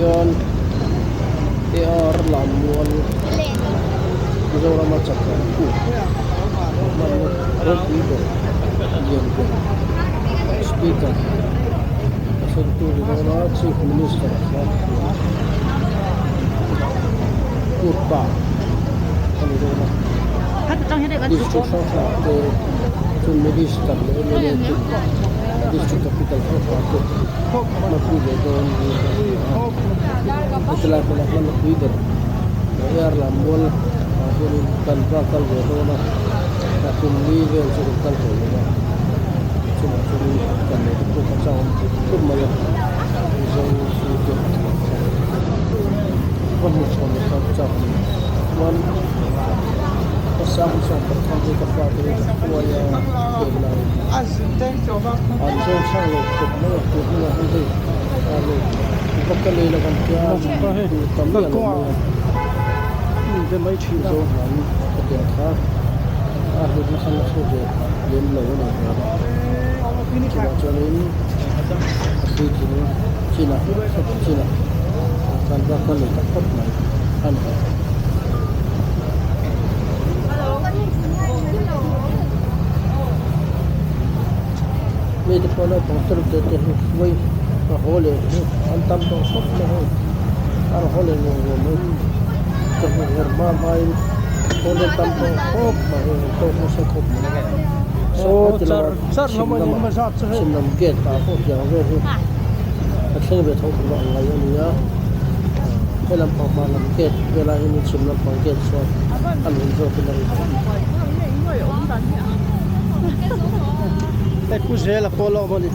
Yan AR Lamuan Zora Macaka Rotido Yan Speaker Secretary Zora Chief Minister Kurpa District to Minister District Capital Mapude don setelah melakukan Twitter ayar lambol jadi tanpa kalau dona tapi legal sudah kalau dona cuma kan itu pasang itu malah bisa itu penuh pasang one pasang pertama kapal itu semuanya benar asisten coba anjing sangat kuat kuat itu kalau bukan lagi kan dia tambah ini mai chi zo nan dia kha ahli khan so je yen lo na ini kha chani asli china kan ba kan le tak pat mai an Made for a poster that way a hole on top of something or hole in the woman. Herba by hole tampo hop to mosako. So sir sinam get po ya very akhir be thok lo ngai ania helam pa malam get vela ini simlam pa get so alun so pinai Écoutez la polo mali.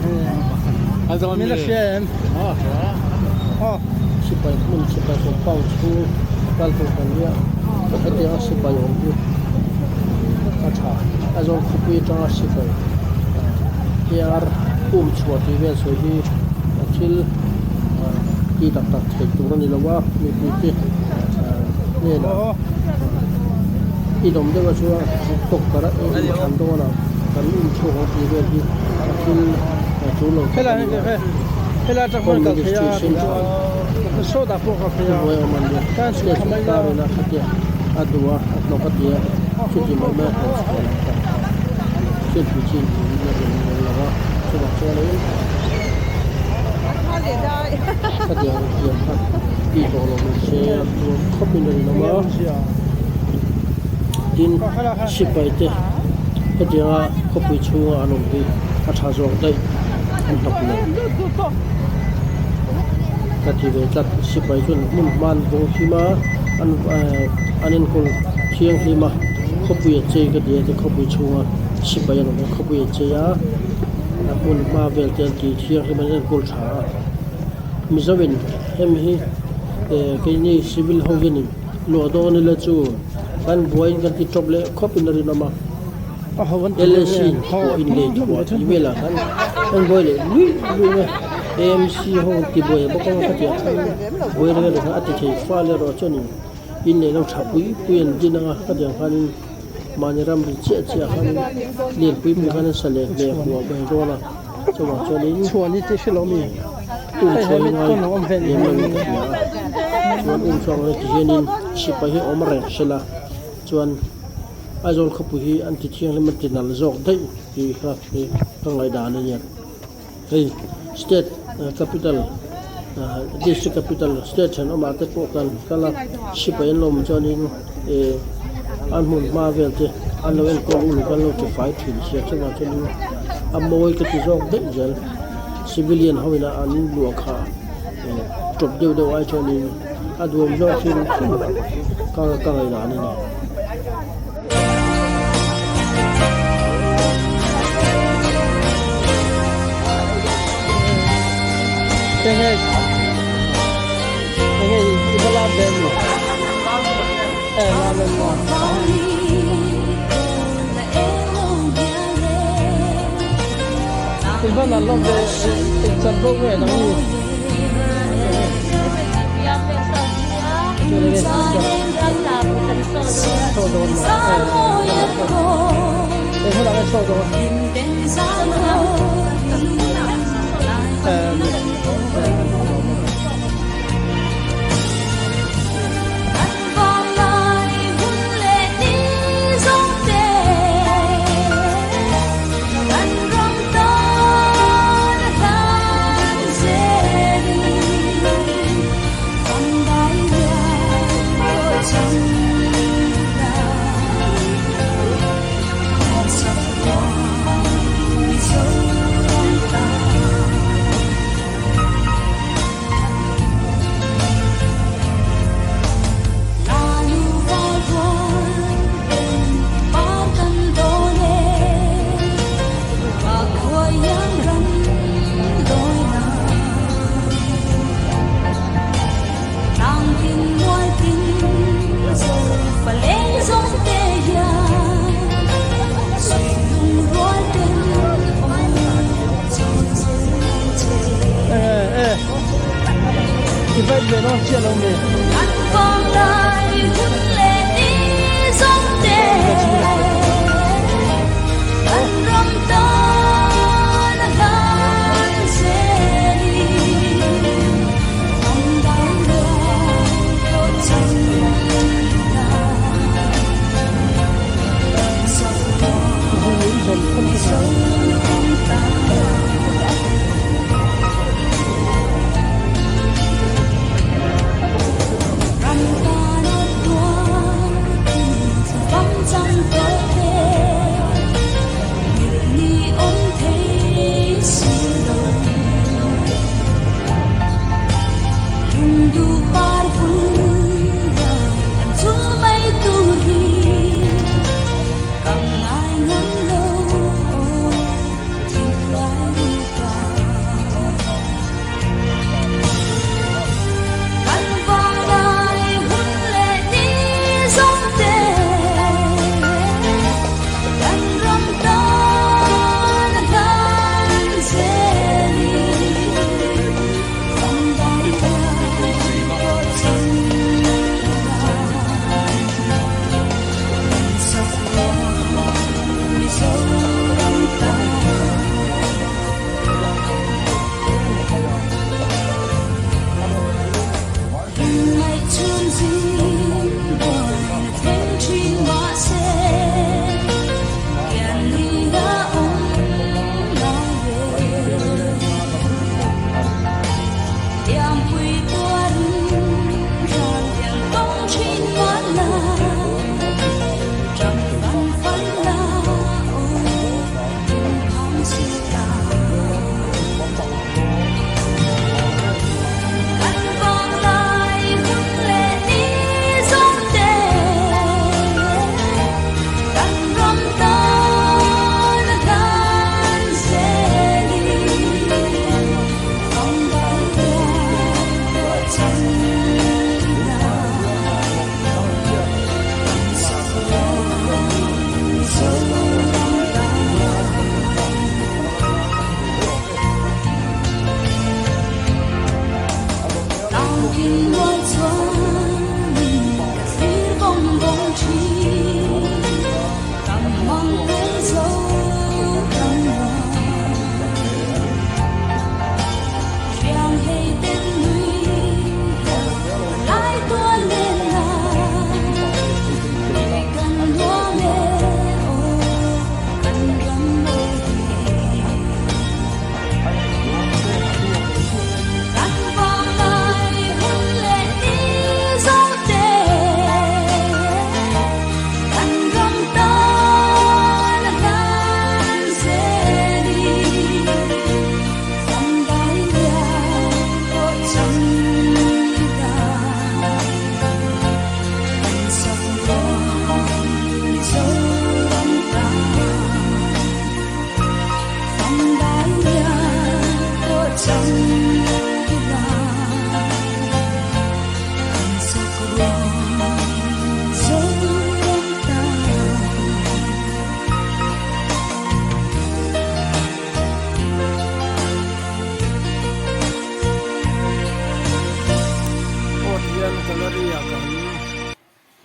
Also mir la chen. Sipai mun sipai so pau chu kal to kania. Ate a sipai on bu. Acha. Also kupui ta sipai. Yar chhuati vel so hi achil ki tak tak thei tu ni lawa mi pi ne na. I dom de wa chu tok kara e chan do na. Kan chu ho ti ve hi achil chu lo. Hela tak mon ka khia so da po ka khia wa man ya kan se khamai na na khatia adwa atno khatia chu ti ma ma chu ti chi ni la wa chu ba chu le khatia ya ti to lo se tu khopi ni na ma din sipai te khatia khopi chu anom bi atha zo dai an hok le katiwe tlak sipai chun mun man bo hima anin kul thiang hima khopui che ka dia te khopui chunga sipai no khopui che ya mun ma vel tel ti thiang hima nen kul tha mizawen hem hi ke ni civil housing lo do ni la chu kan boy kan ti top le khopin ri na ma LC ho in le thwa ti vela kan boy le lui AMC ho ti boy ba ko ka ti boy re re ati thei fa le ro choni in le lo thapui puyen jinanga ka dia khan maniram ri che che khan len pui mi khan sa le le ho ba ro la chawa choni choni ti shilo mi tu choni ko no om ven chuan um chong le ti jenin sipa hi om re shela chuan azol khapu hi an ti thiang le matinal zok dai hi kha hi kangai da na nya hey state capital district capital state and amate po kan kala sipai lom jonin anmun ma velte anwen ko ulu kan lo to fight hin sia changa chani amoy ka ti jok de jel civilian hawina an lu kha top deu deu ai chani adum jo chin ka ngai na ni Ini itu lah benda. Lah benda. Itu lah lo be example ni, nanti. event về nó chia lâu nè Anh vòng lại hút lệ đi giông đê anh rong to là gan dê đi không đau đớn có chân ta sao không sống không ta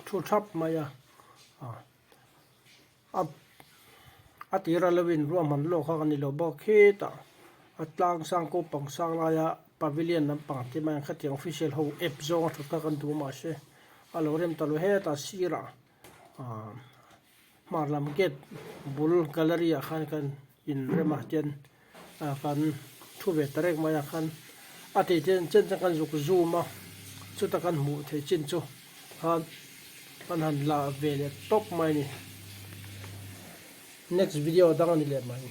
thu thắp mày atira lewin ruam han lo kha ni lo bo kheta atlang sang ko pang sang la ya pavilion nam pang ti man khati official ho app zong thu ka kan du ma she alorem talu he ta sira marlam get bul gallery khan kan in rema ten kan thu ve tarek ma ya khan ati ten chen kan zuk zuma chu ta kan mu the chin chu han han la vele top mai ni next video dang ni le mai